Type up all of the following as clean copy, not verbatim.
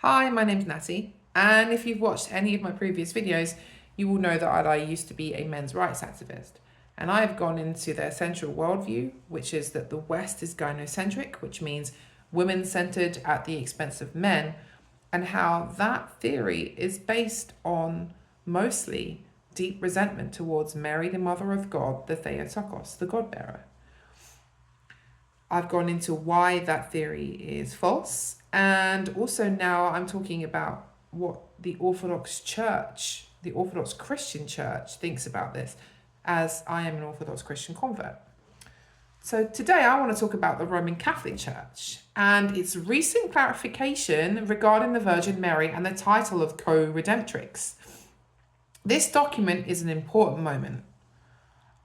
Hi, my name's Natty, and if you've watched any of my previous videos, you will know that I used to be a men's rights activist. And I've gone into their central worldview, which is that the West is gynocentric, which means women-centered at the expense of men, and how that theory is based on mostly deep resentment towards Mary, the Mother of God, the Theotokos, the God-bearer. I've gone into why that theory is false, and also now I'm talking about what the Orthodox Church, the Orthodox Christian Church, thinks about this, as I am an Orthodox Christian convert. So today I want to talk about the Roman Catholic Church and its recent clarification regarding the Virgin Mary and the title of Co-Redemptrix. This document is an important moment.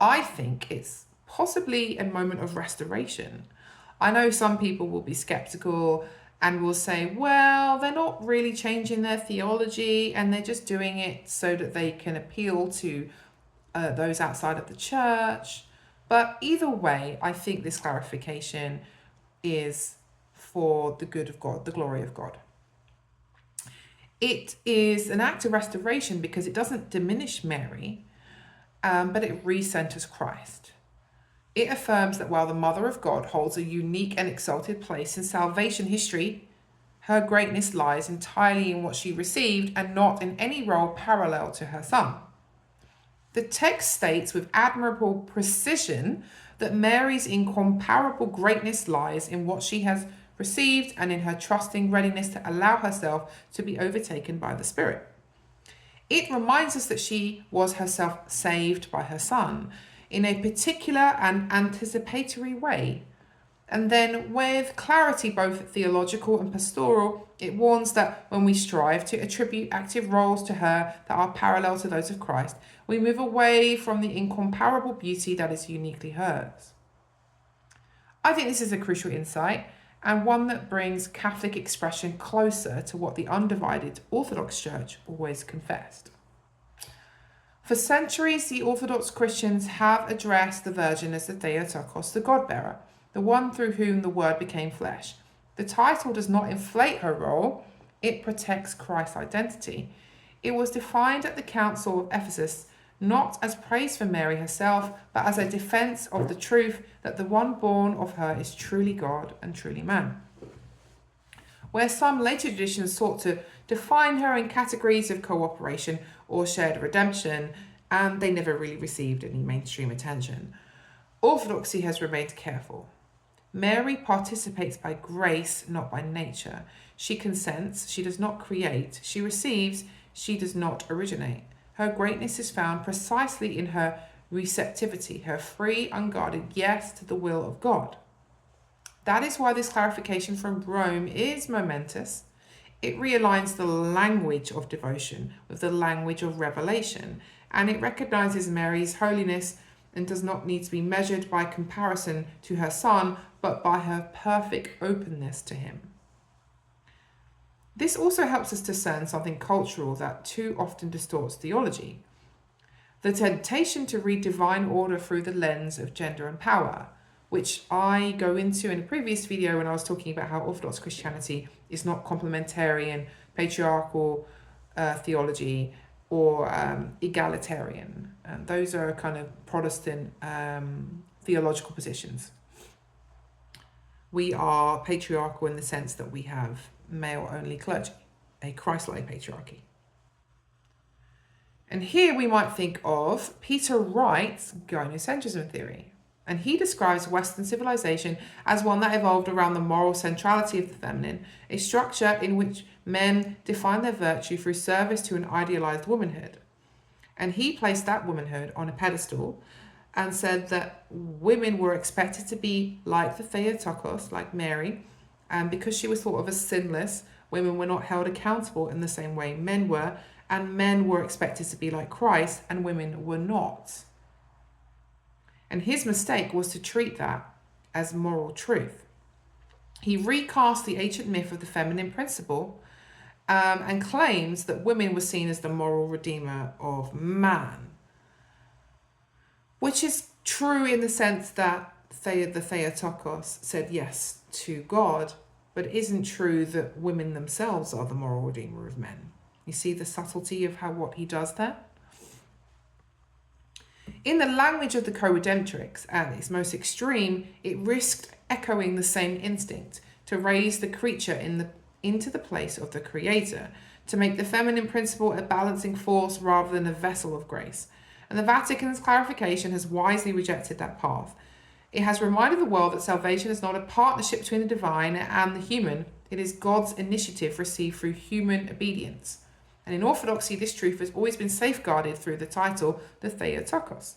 I think it's possibly a moment of restoration. I know some people will be skeptical and will say, well, they're not really changing their theology and they're just doing it so that they can appeal to those outside of the church. But either way, I think this clarification is for the good of God, the glory of God. It is an act of restoration because it doesn't diminish Mary, but it recenters Christ. It affirms that while the Mother of God holds a unique and exalted place in salvation history, her greatness lies entirely in what she received and not in any role parallel to her Son. The text states with admirable precision that Mary's incomparable greatness lies in what she has received and in her trusting readiness to allow herself to be overtaken by the Spirit. It reminds us that she was herself saved by her Son in a particular and anticipatory way. And then with clarity, both theological and pastoral, it warns that when we strive to attribute active roles to her that are parallel to those of Christ, we move away from the incomparable beauty that is uniquely hers. I think this is a crucial insight and one that brings Catholic expression closer to what the undivided Orthodox Church always confessed. For centuries, the Orthodox Christians have addressed the Virgin as the Theotokos, the God-bearer, the one through whom the Word became flesh. The title does not inflate her role, it protects Christ's identity. It was defined at the Council of Ephesus not as praise for Mary herself, but as a defense of the truth that the one born of her is truly God and truly man. Where some later traditions sought to define her in categories of cooperation or shared redemption, and they never really received any mainstream attention. Orthodoxy has remained careful. Mary participates by grace, not by nature. She consents, she does not create. She receives, she does not originate. Her greatness is found precisely in her receptivity, her free, unguarded yes to the will of God. That is why this clarification from Rome is momentous. It realigns the language of devotion with the language of revelation, and it recognizes Mary's holiness and does not need to be measured by comparison to her Son, but by her perfect openness to him. This also helps us discern something cultural that too often distorts theology: the temptation to read divine order through the lens of gender and power, which I go into in a previous video when I was talking about how Orthodox Christianity is not complementarian, patriarchal theology, or egalitarian. And those are kind of Protestant theological positions. We are patriarchal in the sense that we have male-only clergy, a Christ-like patriarchy. And here we might think of Peter Wright's Gynocentrism theory. And he describes Western civilization as one that evolved around the moral centrality of the feminine, a structure in which men define their virtue through service to an idealized womanhood. And he placed that womanhood on a pedestal and said that women were expected to be like the Theotokos, like Mary, and because she was thought of as sinless, women were not held accountable in the same way men were, and men were expected to be like Christ, and women were not. And his mistake was to treat that as moral truth. He recast the ancient myth of the feminine principle and claims that women were seen as the moral redeemer of man, which is true in the sense that the Theotokos said yes to God, but it isn't true that women themselves are the moral redeemer of men. You see the subtlety of what he does there? In the language of the Co-Redemptrix, at its most extreme, it risked echoing the same instinct to raise the creature into the place of the creator, to make the feminine principle a balancing force rather than a vessel of grace. And the Vatican's clarification has wisely rejected that path. It has reminded the world that salvation is not a partnership between the divine and the human. It is God's initiative received through human obedience. And in Orthodoxy, this truth has always been safeguarded through the title, the Theotokos.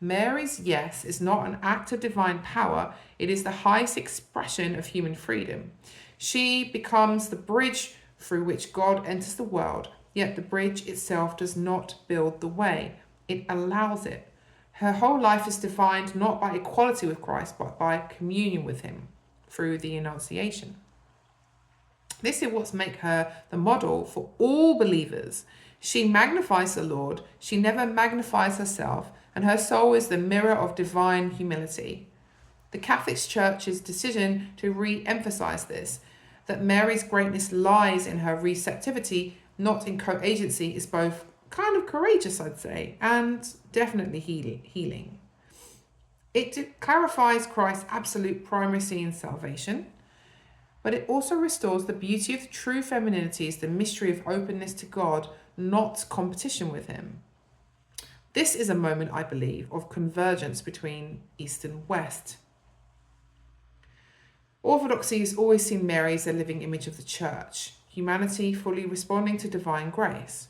Mary's yes is not an act of divine power, it is the highest expression of human freedom. She becomes the bridge through which God enters the world, yet the bridge itself does not build the way, it allows it. Her whole life is defined not by equality with Christ, but by communion with him through the Annunciation. This is what makes her the model for all believers. She magnifies the Lord, she never magnifies herself, and her soul is the mirror of divine humility. The Catholic Church's decision to re-emphasize this, that Mary's greatness lies in her receptivity, not in co-agency, is both kind of courageous, I'd say, and definitely healing. It clarifies Christ's absolute primacy in salvation, but it also restores the beauty of the true femininity as the mystery of openness to God, not competition with him. This is a moment, I believe, of convergence between East and West. Orthodoxy has always seen Mary as a living image of the Church, humanity fully responding to divine grace.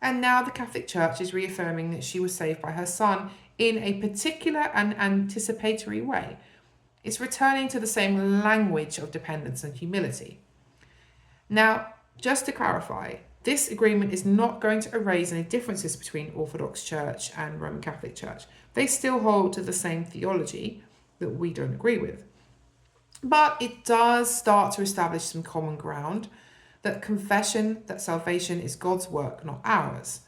And now the Catholic Church is reaffirming that she was saved by her Son in a particular and anticipatory way. It's returning to the same language of dependence and humility. Now, just to clarify, this agreement is not going to erase any differences between Orthodox Church and Roman Catholic Church. They still hold to the same theology that we don't agree with. But it does start to establish some common ground, that confession that salvation is God's work, not ours.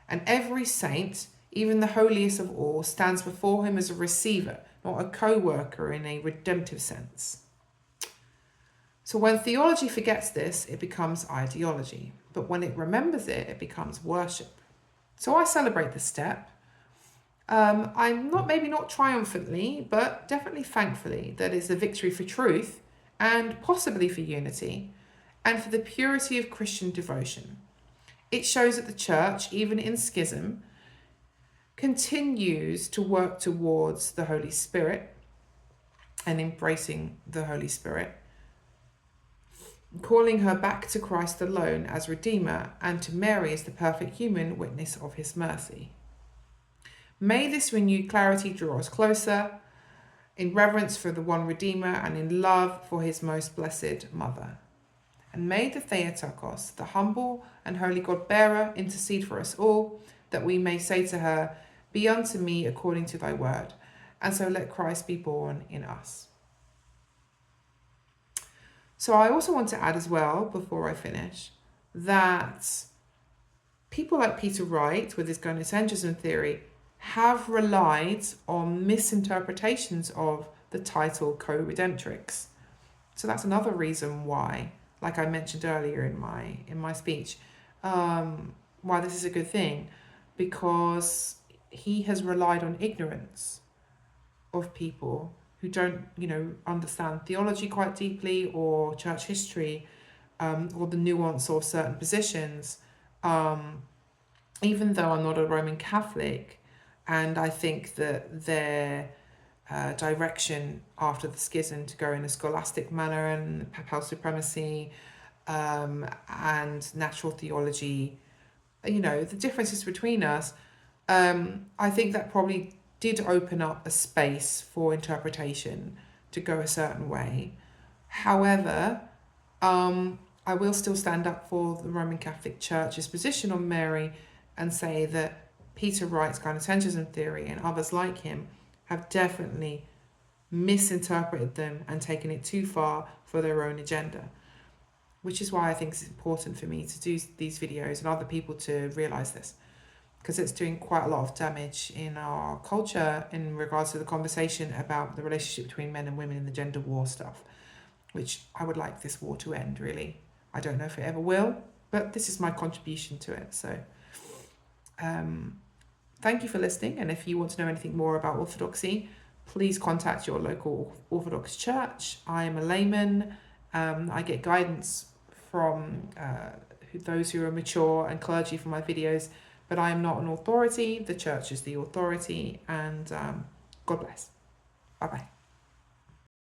And every saint, even the holiest of all, stands before him as a receiver, not a co-worker in a redemptive sense. So when theology forgets this, it becomes ideology. But when it remembers it, it becomes worship. So I celebrate this step. I'm maybe not triumphantly, but definitely thankfully that it's a victory for truth and possibly for unity and for the purity of Christian devotion. It shows that the Church, even in schism, continues to work towards the Holy Spirit and embracing the Holy Spirit, calling her back to Christ alone as Redeemer and to Mary as the perfect human witness of his mercy. May this renewed clarity draw us closer in reverence for the one Redeemer and in love for his most blessed Mother. And may the Theotokos, the humble and holy God-bearer, intercede for us all, that we may say to her, "Be unto me according to thy word," and so let Christ be born in us. So I also want to add as well, before I finish, that people like Peter Wright, with his Gynocentrism theory, have relied on misinterpretations of the title Co-Redemptrix. So that's another reason why, like I mentioned earlier in my speech, why this is a good thing, because he has relied on ignorance of people who don't, understand theology quite deeply or church history, or the nuance of certain positions. Even though I'm not a Roman Catholic, and I think that their direction after the schism to go in a scholastic manner and papal supremacy and natural theology, the differences between us, I think that probably did open up a space for interpretation to go a certain way. However, I will still stand up for the Roman Catholic Church's position on Mary and say that Peter Wright's Gynocentrism theory and others like him have definitely misinterpreted them and taken it too far for their own agenda, which is why I think it's important for me to do these videos and other people to realise this, because it's doing quite a lot of damage in our culture in regards to the conversation about the relationship between men and women and the gender war stuff. which I would like this war to end, really. I don't know if it ever will, but this is my contribution to it. So thank you for listening. And if you want to know anything more about Orthodoxy, please contact your local Orthodox church. I am a layman. I get guidance from those who are mature and clergy for my videos, but I am not an authority. The church is the authority, and God bless. Bye-bye.